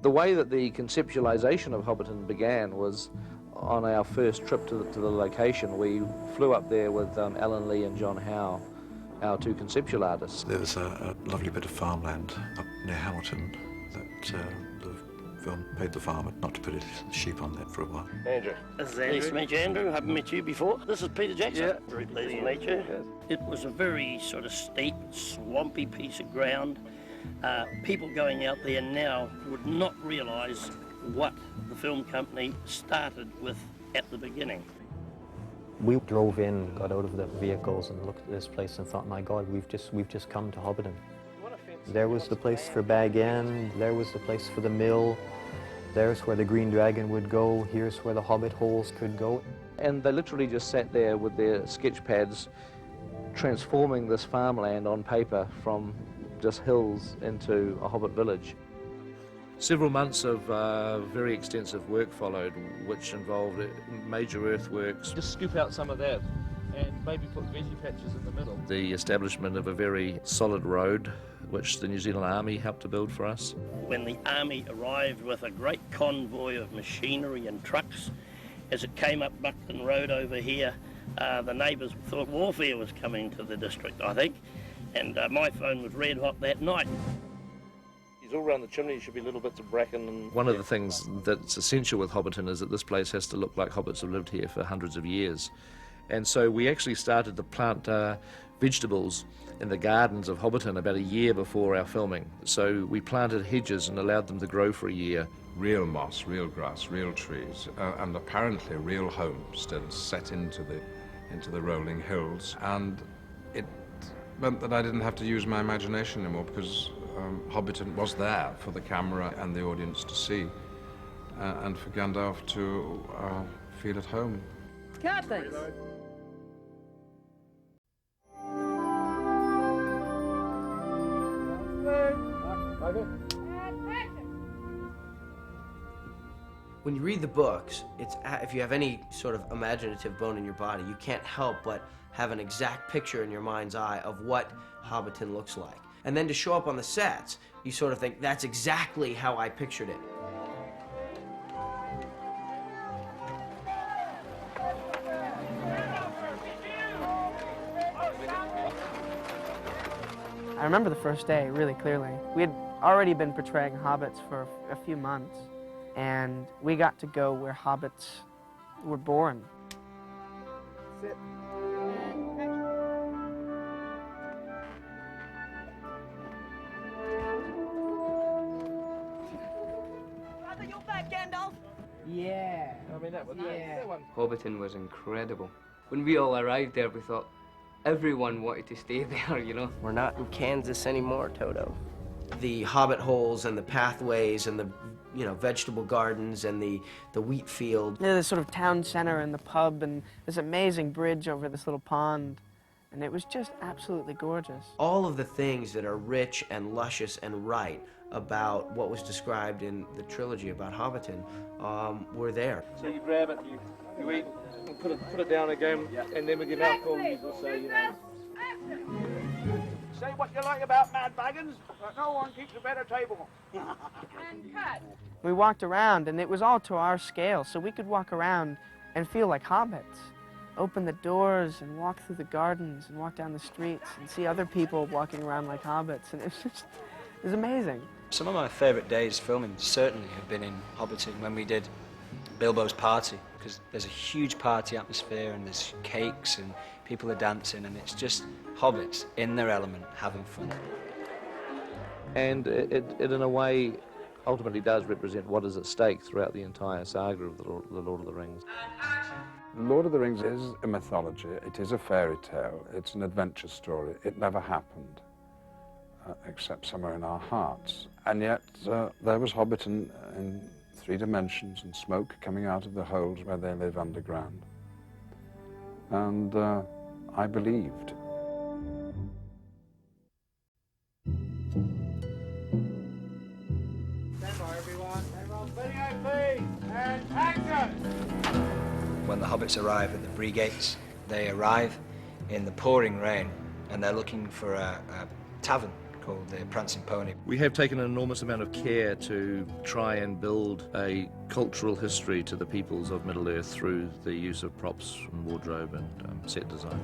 The way that the conceptualization of Hobbiton began was on our first trip to the location. We flew up there with Alan Lee and John Howe, our two conceptual artists. There was a lovely bit of farmland up near Hamilton that the film paid the farmer not to put his sheep on there for a while. Andrew. This is Andrew. Nice to meet you, Andrew. Haven't met you before. This is Peter Jackson. Yeah. Very pleased to meet you. Yes. It was a very sort of steep, swampy piece of ground. People going out there now would not realise what the film company started with at the beginning. We drove in, got out of the vehicles and looked at this place and thought, my God, we've just come to Hobbiton. There was the place for Bag End, there was the place for the mill, there's where the Green Dragon would go, here's where the Hobbit holes could go. And they literally just sat there with their sketch pads, transforming this farmland on paper from just hills into a Hobbit village. Several months of very extensive work followed, which involved major earthworks. Just scoop out some of that and maybe put veggie patches in the middle. The establishment of a very solid road, which the New Zealand Army helped to build for us. When the Army arrived with a great convoy of machinery and trucks, as it came up Buckton Road over here, the neighbours thought warfare was coming to the district, I think, and my phone was red hot that night. All around the chimney should be little bits of bracken. And one of the things that's essential with Hobbiton is that this place has to look like hobbits have lived here for hundreds of years. And so we actually started to plant vegetables in the gardens of Hobbiton about a year before our filming. So we planted hedges and allowed them to grow for a year. Real moss, real grass, real trees, and apparently real homes still set into the rolling hills. And it meant that I didn't have to use my imagination anymore, because Hobbiton was there for the camera and the audience to see, and for Gandalf to feel at home. Cut things. When you read the books, if you have any sort of imaginative bone in your body, you can't help but have an exact picture in your mind's eye of what Hobbiton looks like. And then to show up on the sets, you sort of think, that's exactly how I pictured it. I remember the first day really clearly. We had already been portraying hobbits for a few months, and we got to go where hobbits were born. Sit. Yeah. I mean, that one. Hobbiton was incredible. When we all arrived there, we thought everyone wanted to stay there, you know. We're not in Kansas anymore, Toto. The Hobbit holes and the pathways and the, vegetable gardens and the wheat field. Yeah, the sort of town center and the pub and this amazing bridge over this little pond. And it was just absolutely gorgeous. All of the things that are rich and luscious and right about what was described in the trilogy about Hobbiton were there. So you grab it, you eat, and put it down again, and then with your mouth full, you will say, Say what you like about Mad Baggins, but no one keeps a better table. And cut. We walked around, and it was all to our scale, so we could walk around and feel like hobbits. Open the doors and walk through the gardens and walk down the streets and see other people walking around like hobbits, and it was amazing. Some of my favourite days filming certainly have been in Hobbiton when we did Bilbo's party, because there's a huge party atmosphere and there's cakes and people are dancing, and it's just hobbits in their element having fun. And it in a way ultimately does represent what is at stake throughout the entire saga of the Lord of the Rings. Lord of the Rings is a mythology, it is a fairy tale, it's an adventure story. It never happened, except somewhere in our hearts. And yet there was Hobbiton in 3 dimensions and smoke coming out of the holes where they live underground. And I believed. Stand by, everyone. Everyone, spinning out, please. And action! When the hobbits arrive at the Bree Gates, they arrive in the pouring rain and they're looking for a tavern called the Prancing Pony. We have taken an enormous amount of care to try and build a cultural history to the peoples of Middle-earth through the use of props and wardrobe and set design.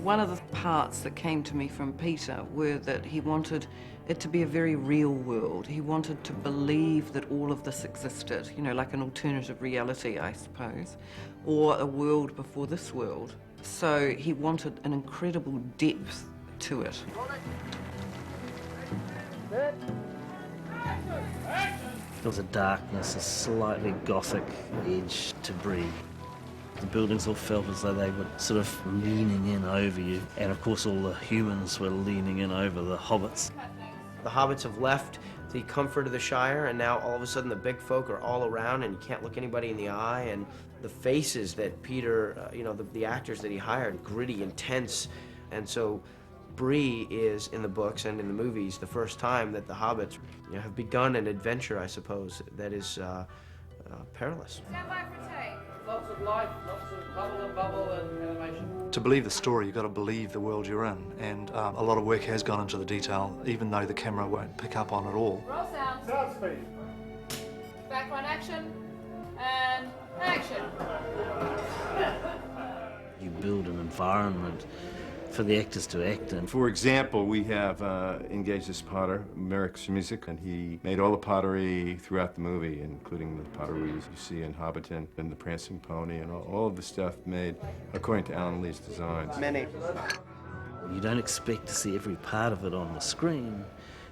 One of the parts that came to me from Peter were that he wanted it to be a very real world. He wanted to believe that all of this existed, you know, like an alternative reality, I suppose, or a world before this world. So he wanted an incredible depth to it. There was a darkness, a slightly gothic edge to Bree. The buildings all felt as though they were sort of leaning in over you, and of course all the humans were leaning in over the hobbits. The hobbits have left the comfort of the Shire, and now all of a sudden the big folk are all around and you can't look anybody in the eye, and the faces that Peter, you know, the actors that he hired, gritty, intense, and so Bree is, in the books and in the movies, the first time that the hobbits, you know, have begun an adventure, I suppose, that is perilous. Stand by for take. Lots of life, lots of bubble and animation. To believe the story, you've got to believe the world you're in, and a lot of work has gone into the detail, even though the camera won't pick up on it all. Roll sound. Sound speed. Back one action. And action. You build an environment for the actors to act in. For example, we have engaged this potter, Merrick Music, and he made all the pottery throughout the movie, including the pottery you see in Hobbiton and the Prancing Pony, and all of the stuff made according to Alan Lee's designs. Many. You don't expect to see every part of it on the screen,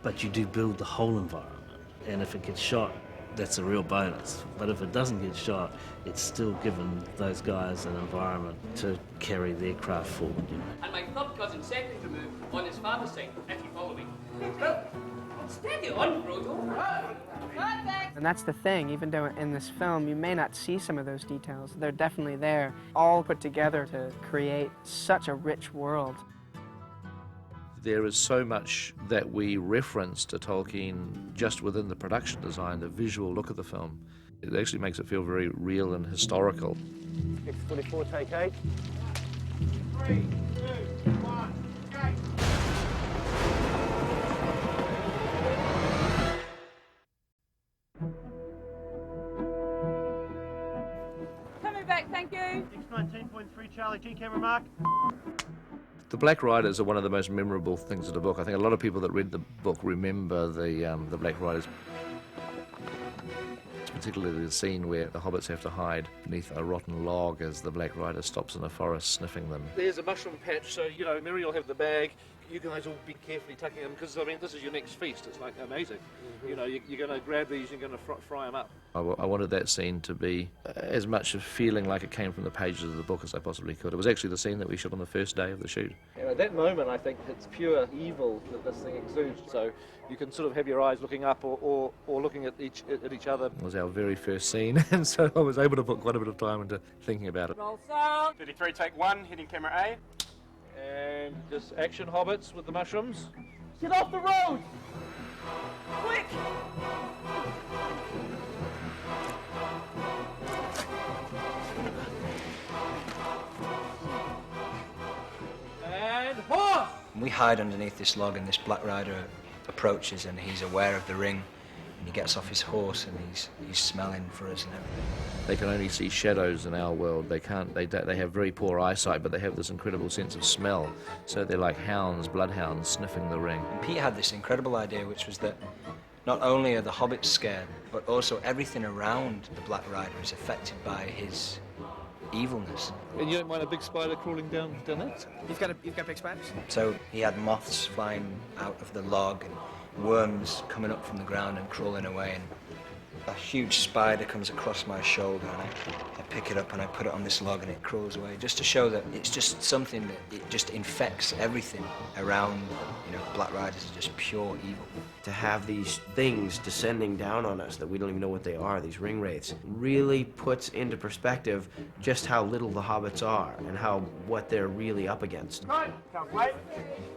but you do build the whole environment. And if it gets shot, that's a real bonus. But if it doesn't get shot, it's still given those guys an environment to carry their craft forward, you know. And my third cousin's second remove on his father's side, if you follow me. Steady on, Frodo. And that's the thing, even though in this film you may not see some of those details, they're definitely there, all put together to create such a rich world. There is so much that we reference to Tolkien just within the production design, the visual look of the film. It actually makes it feel very real and historical. X44, take 8. 3, 2, 1, go. Coming back, thank you. X19.3 Charlie, G camera mark. The Black Riders are one of the most memorable things of the book. I think a lot of people that read the book remember the Black Riders. Particularly the scene where the hobbits have to hide beneath a rotten log as the Black Rider stops in a forest sniffing them. There's a mushroom patch, so, you know, Mary will have the bag. You guys will be carefully tucking them, because, I mean, this is your next feast. It's, like, amazing. Mm-hmm. You know, you're going to grab these, you're going to fry them up. I wanted that scene to be as much of feeling like it came from the pages of the book as I possibly could. It was actually the scene that we shot on the first day of the shoot. You know, at that moment, I think it's pure evil that this thing exudes. So you can sort of have your eyes looking up or looking at each other. It was our very first scene, and so I was able to put quite a bit of time into thinking about it. Roll sound. 33, take 1, hitting camera A. And just action hobbits with the mushrooms. Get off the road! Quick! And horse! We hide underneath this log, and this Black Rider approaches, and he's aware of the ring, and he gets off his horse, and he's smelling for us and everything. They can only see shadows in our world. They have very poor eyesight, but they have this incredible sense of smell. So they're like hounds, bloodhounds, sniffing the ring. And Pete had this incredible idea, which was that not only are the hobbits scared, but also everything around the Black Rider is affected by his evilness. And you don't mind a big spider crawling down that? You've got big spiders? So he had moths flying out of the log and worms coming up from the ground and crawling away, and a huge spider comes across my shoulder, and I pick it up and I put it on this log, and it crawls away, just to show that it's just something that it just infects everything around. You know, Black Riders are just pure evil. To have these things descending down on us that we don't even know what they are, these ring wraiths, really puts into perspective just how little the hobbits are and what they're really up against. Right, can't wait.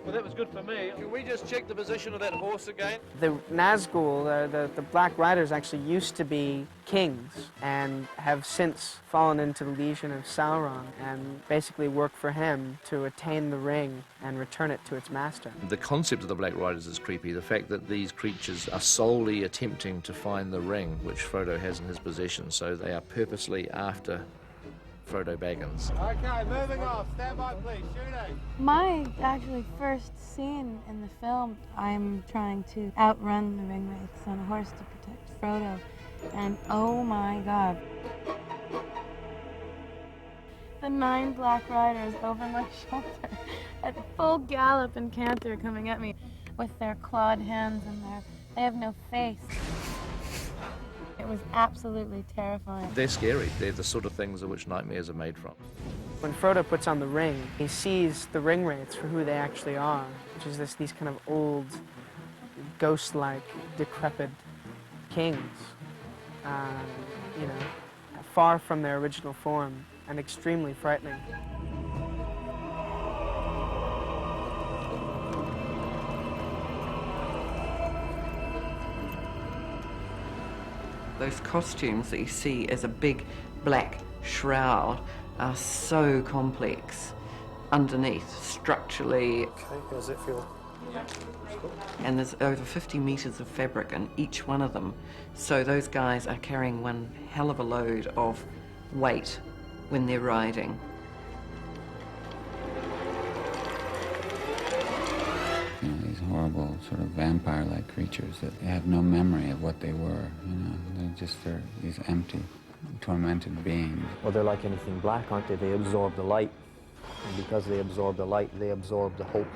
Well, that was good for me. Can we just check the position of that horse again? The Nazgul, the Black Riders, actually used to be kings and have since fallen into the legion of Sauron and basically work for him to attain the ring and return it to its master. The concept of the Black Riders is creepy. The fact that these creatures are solely attempting to find the ring which Frodo has in his possession, so they are purposely after Frodo Baggins. Okay, moving off. Stand by, please. Shooting. My actually first scene in the film, I'm trying to outrun the ring wraiths on a horse to protect Frodo, and oh my God. The 9 Black Riders over my shoulder at full gallop and canter coming at me with their clawed hands and they have no face. It was absolutely terrifying. They're scary. They're the sort of things of which nightmares are made from. When Frodo puts on the ring, he sees the ring wraiths for who they actually are, which is these kind of old, ghost-like, decrepit kings, you know, far from their original form and extremely frightening. Those costumes that you see as a big black shroud are so complex underneath, structurally. Okay, how does it feel? And there's over 50 meters of fabric in each one of them. So those guys are carrying one hell of a load of weight when they're riding. You know, these horrible sort of vampire-like creatures that have no memory of what they were, you know, they're these empty, tormented beings. Well, they're like anything black, aren't they? They absorb the light. And because they absorb the light, they absorb the hope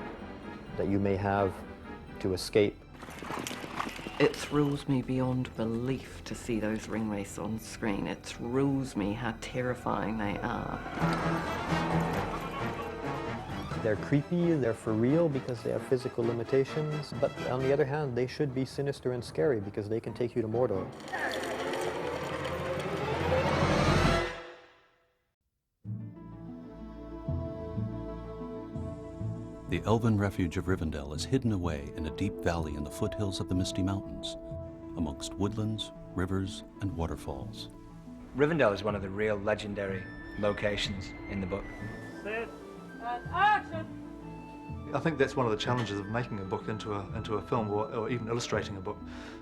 that you may have to escape. It thrills me beyond belief to see those ring wraiths on screen. It thrills me how terrifying they are. They're creepy, they're for real because they have physical limitations, but on the other hand, they should be sinister and scary because they can take you to Mordor. The elven refuge of Rivendell is hidden away in a deep valley in the foothills of the Misty Mountains, amongst woodlands, rivers, and waterfalls. Rivendell is one of the real legendary locations in the book. Set and action! I think that's one of the challenges of making a book into a film or even illustrating a book.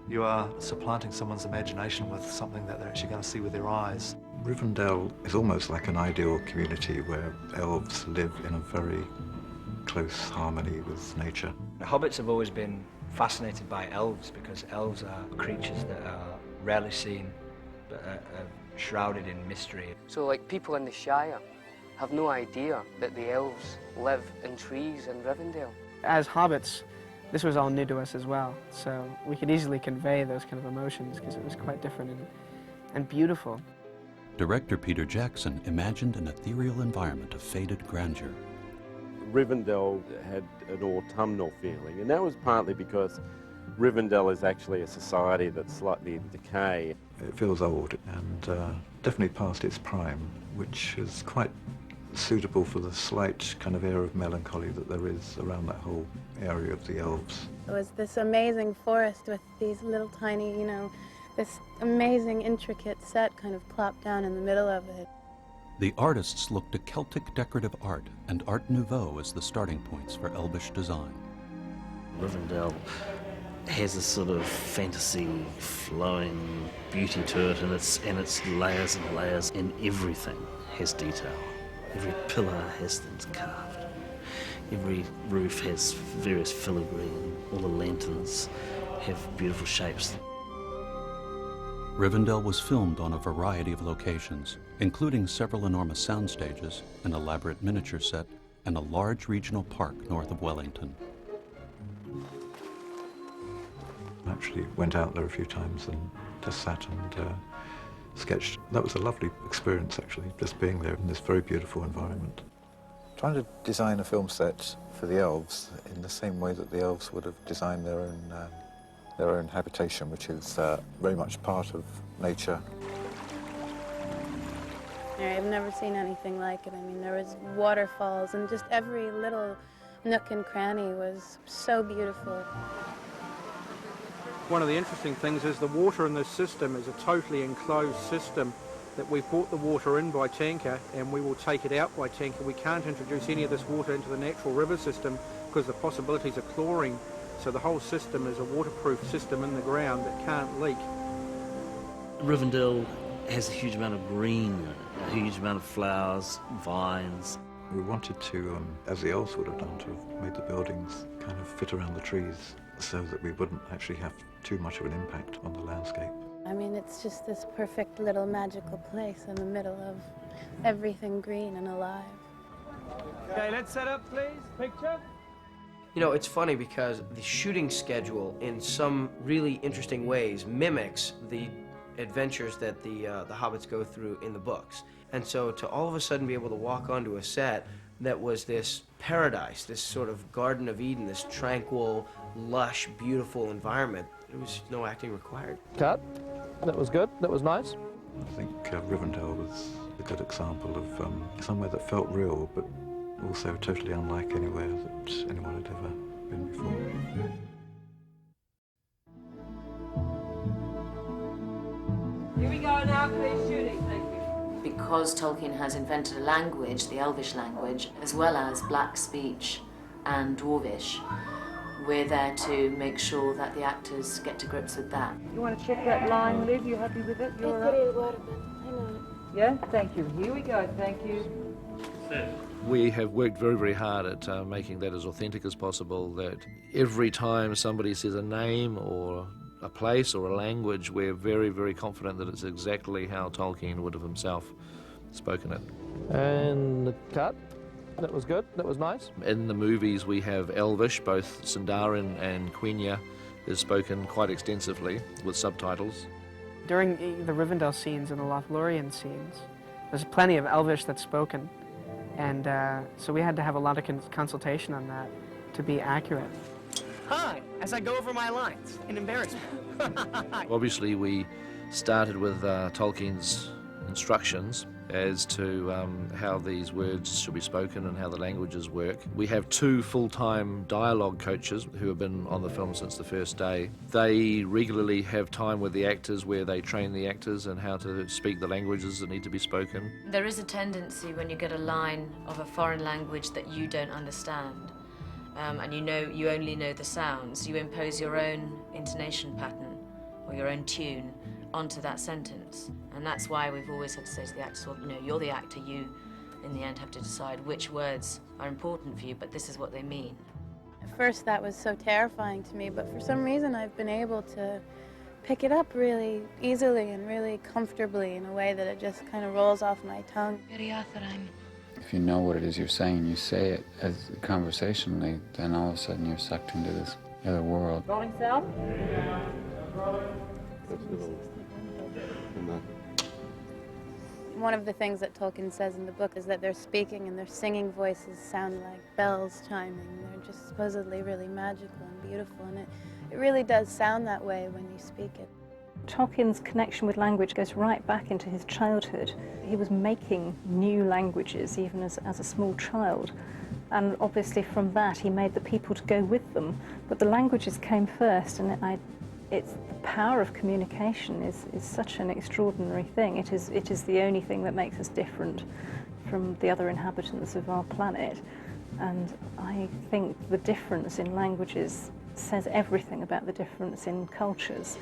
You are supplanting someone's imagination with something that they're actually going to see with their eyes. Rivendell is almost like an ideal community where elves live in a very close harmony with nature. The hobbits have always been fascinated by elves because elves are creatures that are rarely seen but are shrouded in mystery. So like people in the Shire have no idea that the elves live in trees in Rivendell. As hobbits, this was all new to us as well, so we could easily convey those kind of emotions because it was quite different and beautiful. Director Peter Jackson imagined an ethereal environment of faded grandeur. Rivendell had an autumnal feeling, and that was partly because Rivendell is actually a society that's slightly in decay. It feels old and definitely past its prime, which is quite suitable for the slight kind of air of melancholy that there is around that whole area of the elves. It was this amazing forest with these little tiny, you know, this amazing intricate set kind of plopped down in the middle of it. The artists looked to Celtic decorative art and Art Nouveau as the starting points for Elvish design. Rivendell has a sort of fantasy, flowing beauty to it, and it's layers and layers, and everything has detail. Every pillar has things carved. Every roof has various filigree, and all the lanterns have beautiful shapes. Rivendell was filmed on a variety of locations, including several enormous sound stages, an elaborate miniature set, and a large regional park north of Wellington. I actually went out there a few times and just sat and sketched. That was a lovely experience, actually, just being there in this very beautiful environment. Trying to design a film set for the elves in the same way that the elves would have designed their own habitation, which is very much part of nature. I've never seen anything like it. I mean, there was waterfalls, and just every little nook and cranny was so beautiful. One of the interesting things is the water in this system is a totally enclosed system that we've brought the water in by tanker and we will take it out by tanker. We can't introduce any of this water into the natural river system because the possibilities of chlorine. So the whole system is a waterproof system in the ground that can't leak. Rivendell has a huge amount of green, a huge amount of flowers, vines. We wanted to, as the elves would have done, to have made the buildings kind of fit around the trees so that we wouldn't actually have too much of an impact on the landscape. I mean, it's just this perfect little magical place in the middle of everything green and alive. Okay, let's set up, please. Picture. You know, it's funny because the shooting schedule in some really interesting ways mimics the adventures that the hobbits go through in the books. And so to all of a sudden be able to walk onto a set that was this paradise, this sort of Garden of Eden, this tranquil, lush, beautiful environment, there was no acting required. Cut. That was good. That was nice. I think Rivendell was a good example of somewhere that felt real, but also totally unlike anywhere that anyone had ever been before. Here we go now, please, shooting, thank you. Because Tolkien has invented a language, the Elvish language, as well as Black speech and Dwarvish, we're there to make sure that the actors get to grips with that. You want to check that line, Liv? You happy with it? You're all right? I know it. Yeah, thank you. Here we go, thank you. We have worked very, very hard at making that as authentic as possible, that every time somebody says a name or a place or a language, we're very, very confident that it's exactly how Tolkien would have himself spoken it. And the cut. That was good. That was nice. In the movies, we have Elvish, both Sindarin and Quenya is spoken quite extensively with subtitles. During the Rivendell scenes and the Lothlorien scenes, there's plenty of Elvish that's spoken. And so we had to have a lot of consultation on that to be accurate. Hi, as I go over my lines in embarrassment. Obviously, we started with Tolkien's instructions as to how these words should be spoken and how the languages work. We have 2 full-time dialogue coaches who have been on the film since the first day. They regularly have time with the actors where they train the actors and how to speak the languages that need to be spoken. There is a tendency when you get a line of a foreign language that you don't understand, and you only know the sounds, you impose your own intonation pattern or your own tune onto that sentence. And that's why we've always had to say to the actors, well, you're the actor, you in the end have to decide which words are important for you, but this is what they mean. At first that was so terrifying to me, but for some reason I've been able to pick it up really easily and really comfortably in a way that it just kind of rolls off my tongue. If you know what it is you're saying, you say it as conversationally, then all of a sudden you're sucked into this other world. Rolling sound. One of the things that Tolkien says in the book is that their speaking and their singing voices sound like bells chiming. They're just supposedly really magical and beautiful, and it really does sound that way when you speak it. Tolkien's connection with language goes right back into his childhood. He was making new languages even as a small child, and obviously from that he made the people to go with them. But the languages came first, and it's the power of communication is such an extraordinary thing. It is the only thing that makes us different from the other inhabitants of our planet. And I think the difference in languages says everything about the difference in cultures.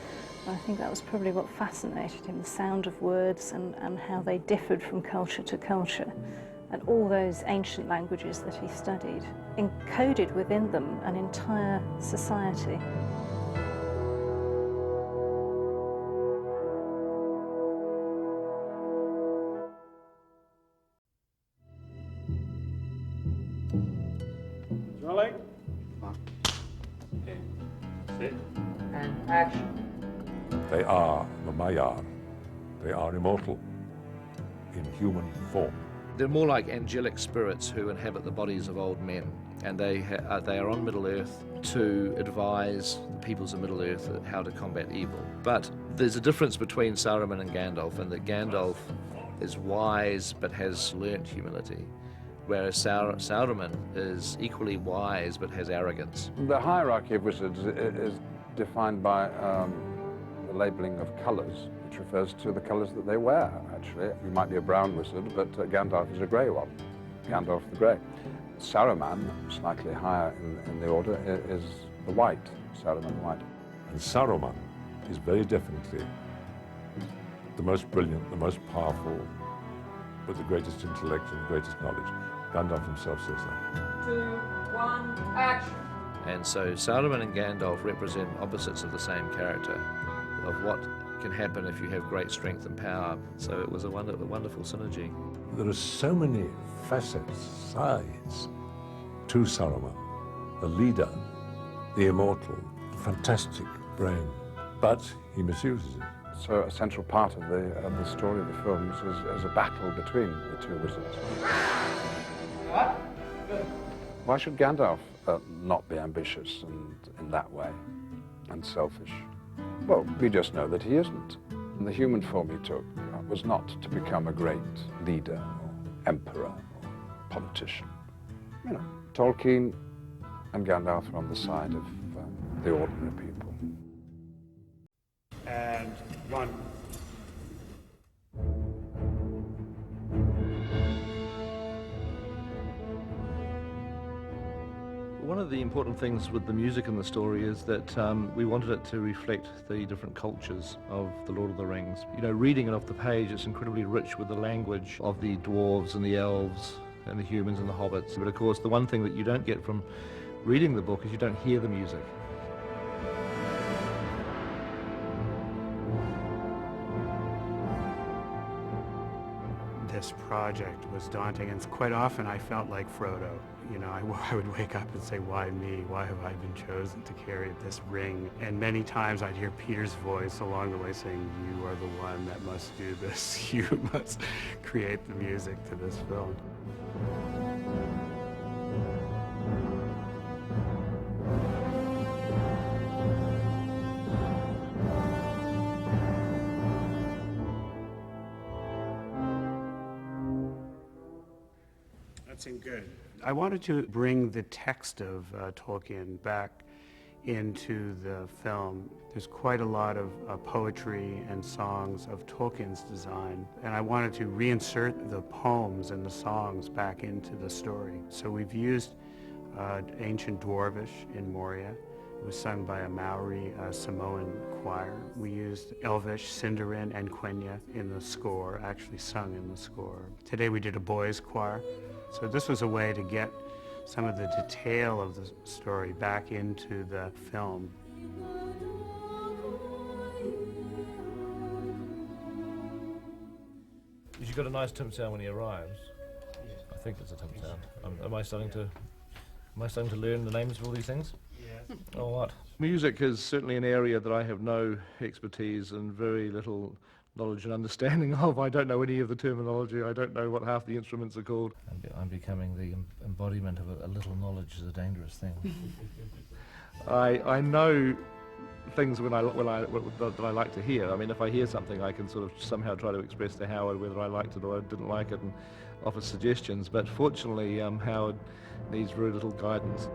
And I think that was probably what fascinated him, the sound of words and how they differed from culture to culture. And all those ancient languages that he studied encoded within them an entire society. Rolling. Sit. And action. They are the Maiar. They are immortal in human form. They're more like angelic spirits who inhabit the bodies of old men, and they are on Middle-earth to advise the peoples of Middle-earth how to combat evil. But there's a difference between Saruman and Gandalf, in that Gandalf is wise but has learnt humility, whereas Saruman is equally wise but has arrogance. The hierarchy of wizards is defined by the labelling of colours, which refers to the colours that they wear, actually. You might be a brown wizard, but Gandalf is a grey one. Gandalf the Grey. Saruman, slightly higher in the order, is the white, Saruman white. And Saruman is very definitely the most brilliant, the most powerful, with the greatest intellect and the greatest knowledge. Gandalf himself says that. 2, 1, action! And so Saruman and Gandalf represent opposites of the same character, of what can happen if you have great strength and power. So it was a wonderful synergy. There are so many facets, sides to Saruman. The leader, the immortal, the fantastic brain, but he misuses it. So a central part of the story of the films is a battle between the two wizards. What? Why should Gandalf not be ambitious and in that way, and selfish? Well, we just know that he isn't. And the human form he took was not to become a great leader or emperor or politician. You know, Tolkien and Gandalf are on the side of the ordinary people. And 1. One of the important things with the music in the story is that we wanted it to reflect the different cultures of The Lord of the Rings. You know, reading it off the page, it's incredibly rich with the language of the dwarves and the elves and the humans and the hobbits. But of course, the one thing that you don't get from reading the book is you don't hear the music. This project was daunting, and quite often I felt like Frodo. You know, I would wake up and say, why me? Why have I been chosen to carry this ring? And many times I'd hear Peter's voice along the way saying, you are the one that must do this. You must create the music to this film. That seemed good. I wanted to bring the text of Tolkien back into the film. There's quite a lot of poetry and songs of Tolkien's design, and I wanted to reinsert the poems and the songs back into the story. So we've used ancient Dwarvish in Moria. It was sung by a Maori Samoan choir. We used Elvish, Sindarin, and Quenya in the score, actually sung in the score. Today we did a boys' choir. So this was a way to get some of the detail of the story back into the film. You've got a nice Tim sound when he arrives. Yes. I think it's a Tim sound. Am I starting to learn the names of all these things? Yes. Or what? Music is certainly an area that I have no expertise and very little knowledge and understanding of. I don't know any of the terminology. I don't know what half the instruments are called. I'm becoming the embodiment of a little knowledge is a dangerous thing. I know things that I like to hear. I mean, if I hear something, I can sort of somehow try to express to Howard whether I liked it or I didn't like it and offer suggestions. But fortunately, Howard needs very little guidance.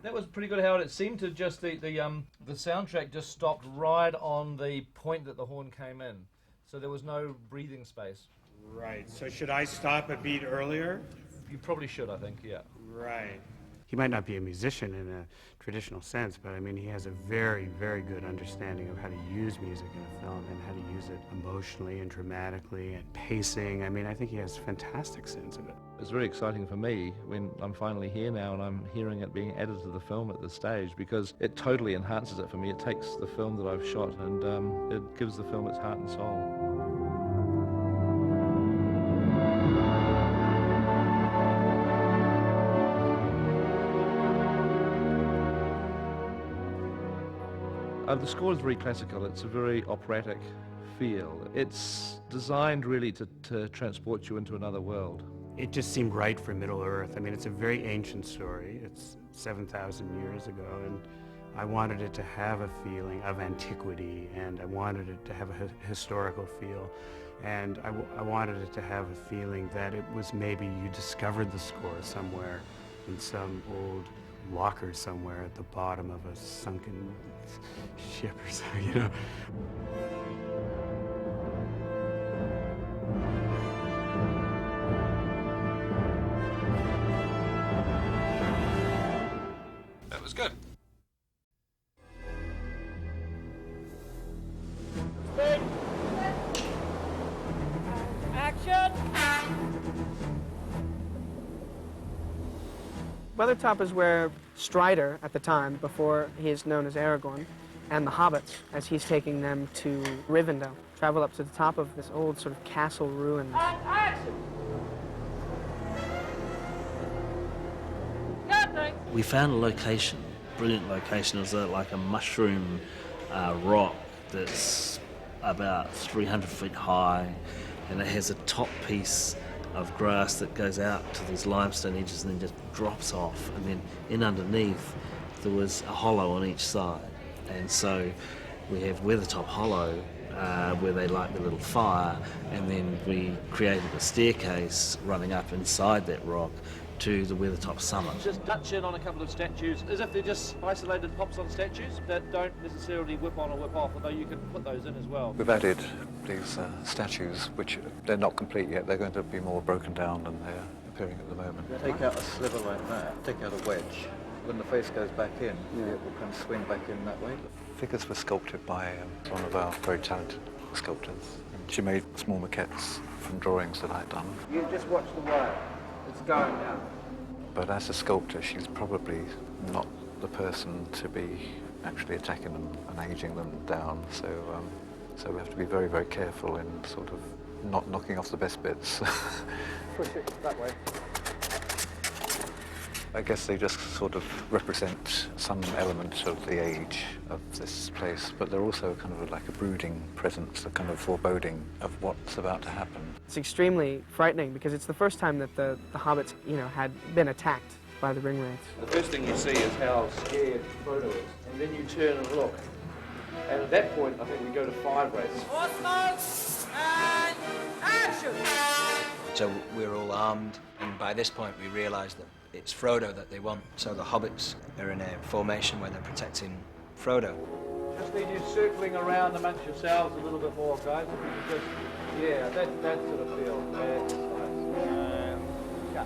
That was pretty good, Howard. It seemed to just the soundtrack just stopped right on the point that the horn came in, so there was no breathing space. Right. So should I stop a beat earlier? You probably should, I think. Yeah. Right. He might not be a musician in a traditional sense, but I mean, he has a very, very good understanding of how to use music in a film and how to use it emotionally and dramatically and pacing. I mean, I think he has a fantastic sense of it. It's very exciting for me when I'm finally here now and I'm hearing it being added to the film at this stage, because it totally enhances it for me. It takes the film that I've shot and it gives the film its heart and soul. The score is very classical. It's a very operatic feel. It's designed really to transport you into another world. It just seemed right for Middle-earth. I mean, it's a very ancient story. It's 7,000 years ago, and I wanted it to have a feeling of antiquity, and I wanted it to have a historical feel. And I wanted it to have a feeling that it was maybe you discovered the score somewhere in some old locker somewhere at the bottom of a sunken ship or something, you know. That was good. Action! Weathertop is where Strider, at the time, before he is known as Aragorn, and the hobbits, as he's taking them to Rivendell, travel up to the top of this old sort of castle ruin. Action! We found a location, brilliant location. It was like a mushroom rock that's about 300 feet high, and it has a top piece of grass that goes out to these limestone edges and then just drops off, and then in underneath there was a hollow on each side, and so we have Weathertop Hollow where they light the little fire, and then we created a staircase running up inside that rock to the Weathertop summit. Just touch in on a couple of statues as if they're just isolated pops on statues that don't necessarily whip on or whip off, although you can put those in as well. We've added these statues, which they're not complete yet. They're going to be more broken down than they're appearing at the moment. Take out a sliver like that, take out a wedge. When the face goes back in, it will kind of swing back in that way. The figures were sculpted by one of our very talented sculptors. And she made small maquettes from drawings that I'd done. You just watch the wire. It's going now. But as a sculptor, she's probably not the person to be actually attacking them and aging them down. So we have to be very, very careful in sort of not knocking off the best bits. Push it that way. I guess they just sort of represent some element of the age of this place, but they're also kind of like a brooding presence, a kind of foreboding of what's about to happen. It's extremely frightening because it's the first time that the hobbits, you know, had been attacked by the ring wraiths. The first thing you see is how scared Frodo is, and then you turn and look. And at that point, I think we go to 5 wraiths. More smoke and action! So we're all armed, and by this point we realise that it's Frodo that they want. So the hobbits are in a formation where they're protecting Frodo. Just need you circling around amongst yourselves a little bit more, guys. Just, yeah, that sort of feel. That's nice.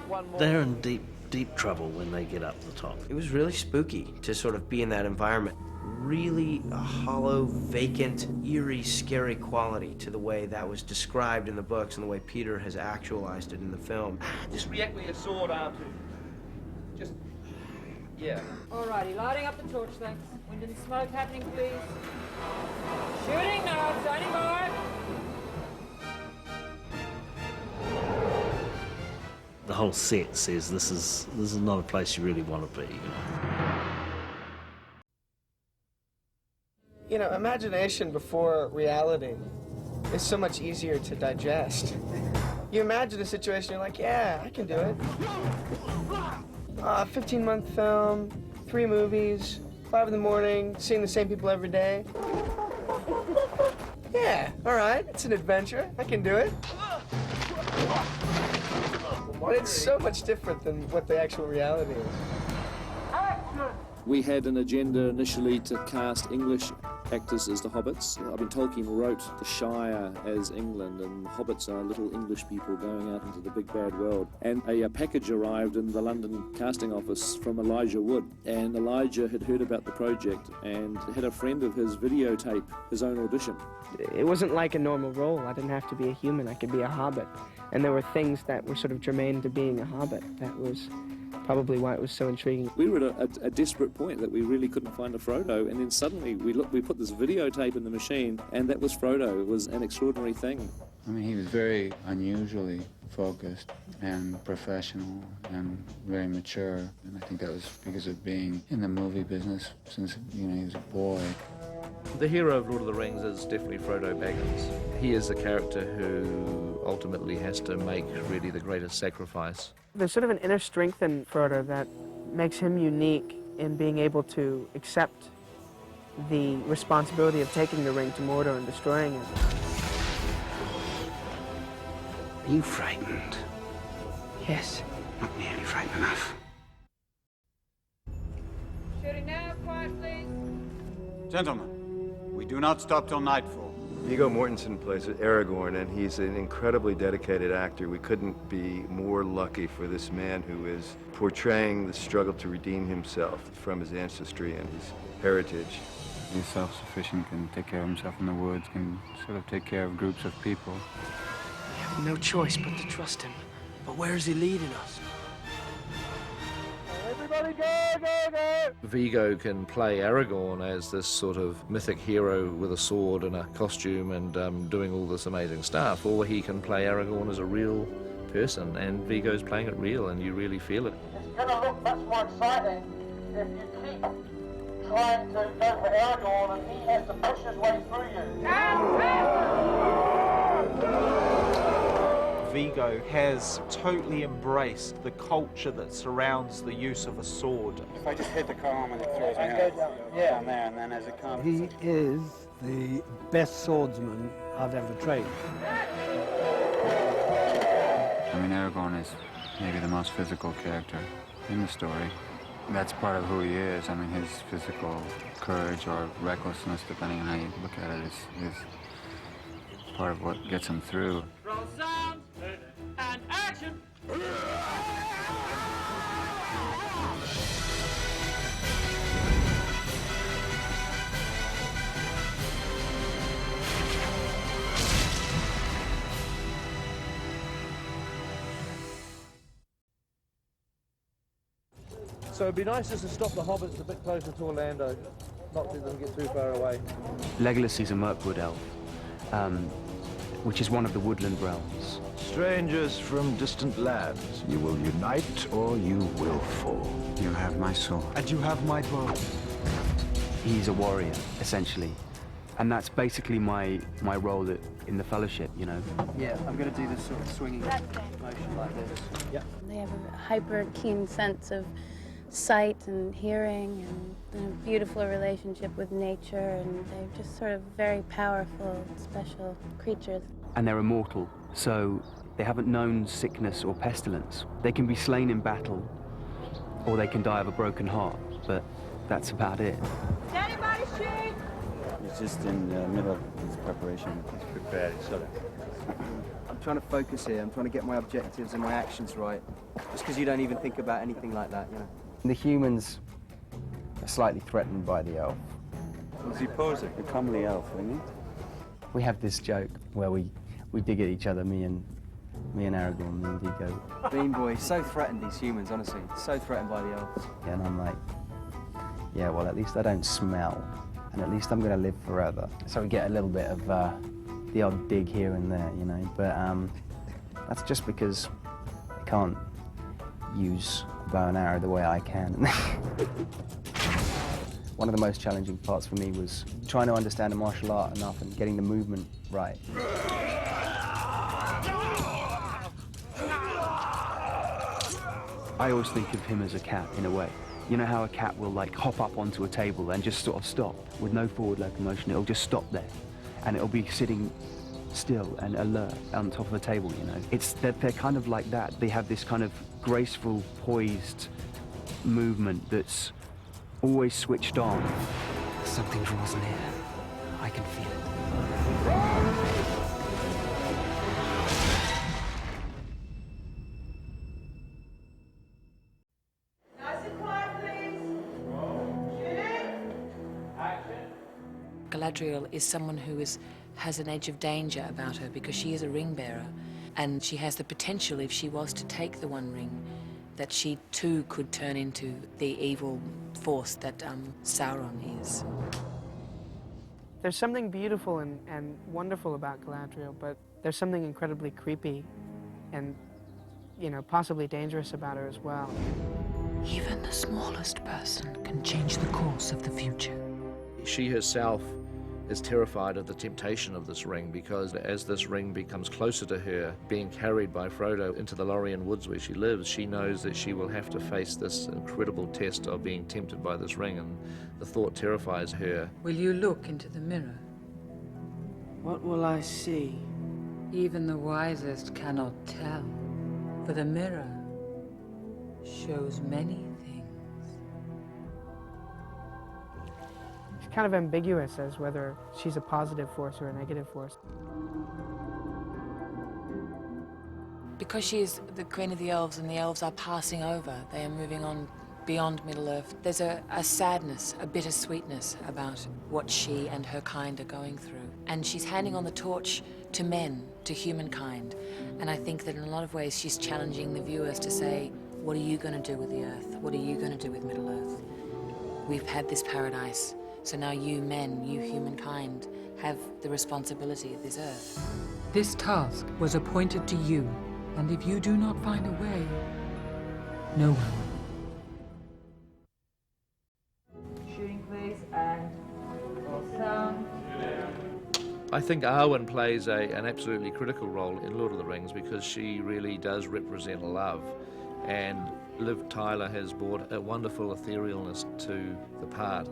One more. They're in deep trouble when they get up the top. It was really spooky to sort of be in that environment. Really a hollow, vacant, eerie, scary quality to the way that was described in the books and the way Peter has actualized it in the film. Just react with your sword arm too. Just, yeah. Alrighty, lighting up the torch, thanks. Wind and smoke happening, please. Shooting now, standing by. The whole set says this is not a place you really want to be, you know. You know, imagination before reality is so much easier to digest. You imagine a situation, you're like, yeah, I can do it. 15-month film, 3 movies, 5 in the morning, seeing the same people every day. Yeah, all right, it's an adventure. I can do it. But it's so much different than what the actual reality is. We had an agenda initially to cast English actors as the hobbits. I mean, Tolkien wrote the Shire as England, and hobbits are little English people going out into the big bad world. And a package arrived in the London casting office from Elijah Wood, and Elijah had heard about the project and had a friend of his videotape his own audition. It wasn't like a normal role. I didn't have to be a human. I could be a hobbit. And there were things that were sort of germane to being a hobbit. That was probably why it was so intriguing. We were at a desperate point that we really couldn't find a Frodo, and then suddenly we put this videotape in the machine, and that was Frodo. It was an extraordinary thing. I mean, he was very unusually focused and professional and very mature, and I think that was because of being in the movie business since, you know, he was a boy. The hero of Lord of the Rings is definitely Frodo Baggins. He is the character who ultimately has to make really the greatest sacrifice. There's sort of an inner strength in Frodo that makes him unique in being able to accept the responsibility of taking the ring to Mordor and destroying it. Are you frightened? Yes. Not nearly frightened enough. Shooting now, quiet please. Gentlemen, we do not stop till nightfall. Viggo Mortensen plays Aragorn, and he's an incredibly dedicated actor. We couldn't be more lucky for this man who is portraying the struggle to redeem himself from his ancestry and his heritage. He's self-sufficient, can take care of himself in the woods, can sort of take care of groups of people. We have no choice but to trust him. But where is he leading us? Everybody go, go, go! Viggo can play Aragorn as this sort of mythic hero with a sword and a costume and doing all this amazing stuff, or he can play Aragorn as a real person, and Viggo's playing it real, and you really feel it. It's going to look much more exciting if you keep trying to go for Aragorn and he has to push his way through you. Viggo has totally embraced the culture that surrounds the use of a sword. If I just hit the column and it throws me out, down there, and then as it comes... He is the best swordsman I've ever trained. I mean, Aragorn is maybe the most physical character in the story. That's part of who he is. I mean, his physical courage or recklessness, depending on how you look at it, is part of what gets him through. Roll sound and action! So it'd be nice just to stop the hobbits a bit closer to Orlando, not let them get too far away. Legolas is a Mirkwood elf, which is one of the woodland realms. Strangers from distant lands, you will unite or you will fall. You have my sword. And you have my bow. He's a warrior, essentially. And that's basically my role in the Fellowship, you know. Yeah, I'm going to do this sort of swinging motion like this. Yeah. They have a hyper keen sense of sight and hearing and a beautiful relationship with nature, and they're just sort of very powerful, special creatures. And they're immortal, so they haven't known sickness or pestilence. They can be slain in battle, or they can die of a broken heart, but that's about it. Anybody shoot? He's just in the middle of his preparation. He's prepared, I'm trying to focus here. I'm trying to get my objectives and my actions right. Just because you don't even think about anything like that, you know. The humans are slightly threatened by the elf. Was he posing? A comely elf, isn't he? We have this joke where we dig at each other, me and Aragorn, me and Viggo. Bean Boy, so threatened, these humans, honestly. So threatened by the elves. Yeah, and I'm like, yeah, well, at least I don't smell, and at least I'm going to live forever. So we get a little bit of the odd dig here and there, you know, but that's just because I can't use a bow and arrow the way I can. One of the most challenging parts for me was trying to understand a martial art enough and getting the movement right. I always think of him as a cat, in a way. You know how a cat will, like, hop up onto a table and just sort of stop with no forward locomotion? It'll just stop there, and it'll be sitting still and alert on top of a table, you know? They're kind of like that. They have this kind of graceful, poised movement that's always switched on. Something draws near. I can feel it. Nice and quiet, please. Shooting. Action. Galadriel is someone who has an edge of danger about her because she is a ring bearer, and she has the potential, if she was to take the One Ring, that she too could turn into the evil force that Sauron is. There's something beautiful and wonderful about Galadriel, but there's something incredibly creepy and, you know, possibly dangerous about her as well. Even the smallest person can change the course of the future. She herself is terrified of the temptation of this ring, because as this ring becomes closer to her, being carried by Frodo into the Lorien woods where she lives, she knows that she will have to face this incredible test of being tempted by this ring, and the thought terrifies her. Will you look into the mirror? What will I see? Even the wisest cannot tell, for the mirror shows many things. It's kind of ambiguous as whether she's a positive force or a negative force. Because she is the queen of the elves and the elves are passing over, they are moving on beyond Middle-earth, there's a sadness, a bittersweetness about what she and her kind are going through. And she's handing on the torch to men, to humankind. And I think that in a lot of ways she's challenging the viewers to say, what are you going to do with the earth? What are you going to do with Middle-earth? We've had this paradise, so now you men, you humankind, have the responsibility of this earth. This task was appointed to you, and if you do not find a way, no one will. Shooting, please, and roll sound. I think Arwen plays an absolutely critical role in Lord of the Rings because she really does represent love, and Liv Tyler has brought a wonderful etherealness to the part.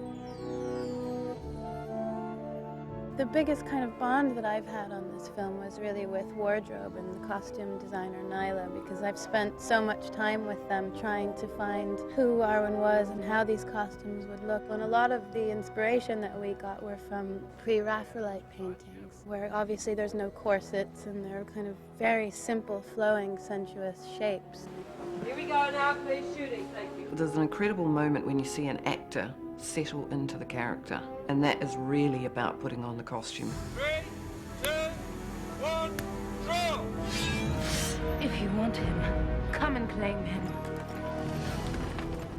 The biggest kind of bond that I've had on this film was really with wardrobe and the costume designer Nyla, because I've spent so much time with them trying to find who Arwen was and how these costumes would look. And a lot of the inspiration that we got were from pre-Raphaelite paintings, where obviously there's no corsets and they're kind of very simple, flowing, sensuous shapes. Here we go now, please, shooting, thank you. There's an incredible moment when you see an actor settle into the character, and that is really about putting on the costume. 3, 2, 1, draw! If you want him, come and claim him.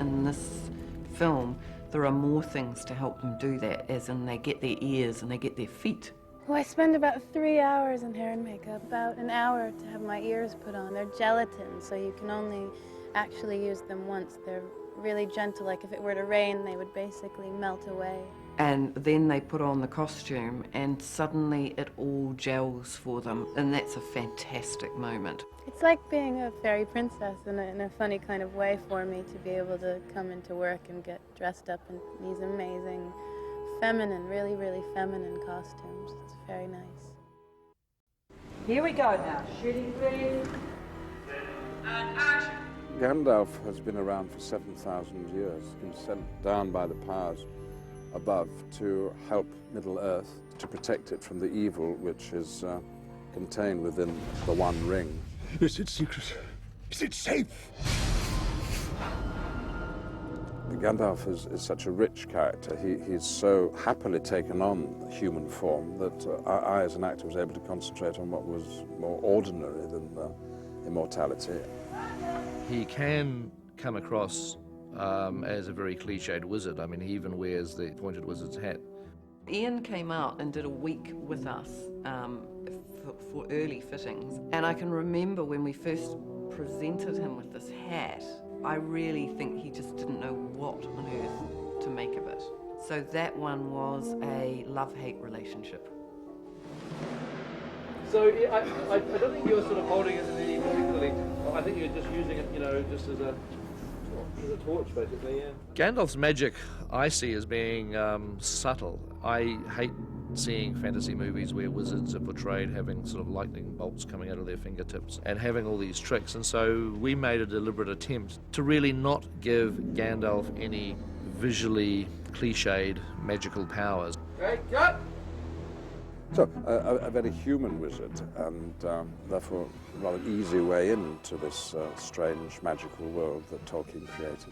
In this film, there are more things to help them do that, as in they get their ears and they get their feet. Well, I spend about 3 hours in hair and makeup, about an hour to have my ears put on. They're gelatin, so you can only actually use them once. They're really gentle, like if it were to rain, they would basically melt away. And then they put on the costume and suddenly it all gels for them, and that's a fantastic moment. It's like being a fairy princess in a funny kind of way for me to be able to come into work and get dressed up in these amazing, feminine, really, really feminine costumes. It's very nice. Here we go now, shooting, please. And action! Gandalf has been around for 7,000 years. He's been sent down by the powers above to help Middle-earth, to protect it from the evil which is contained within the One Ring. Is it secret? Is it safe? Gandalf is such a rich character. He's so happily taken on human form that I, as an actor, was able to concentrate on what was more ordinary than immortality. He can come across as a very cliched wizard. I mean, he even wears the pointed wizard's hat. Ian came out and did a week with us for early fittings, and I can remember when we first presented him with this hat, I really think he just didn't know what on earth to make of it. So that one was a love-hate relationship. So I don't think you're sort of holding it in any particularly. I think you're just using it, you know, just as a torch, basically. Yeah. Gandalf's magic I see as being subtle. I hate seeing fantasy movies where wizards are portrayed having sort of lightning bolts coming out of their fingertips and having all these tricks. And so we made a deliberate attempt to really not give Gandalf any visually cliched magical powers. Okay, cut! So, a very human wizard, and therefore a rather easy way into this strange, magical world that Tolkien created.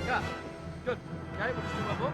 Cut. Good. Okay, we'll just do one more.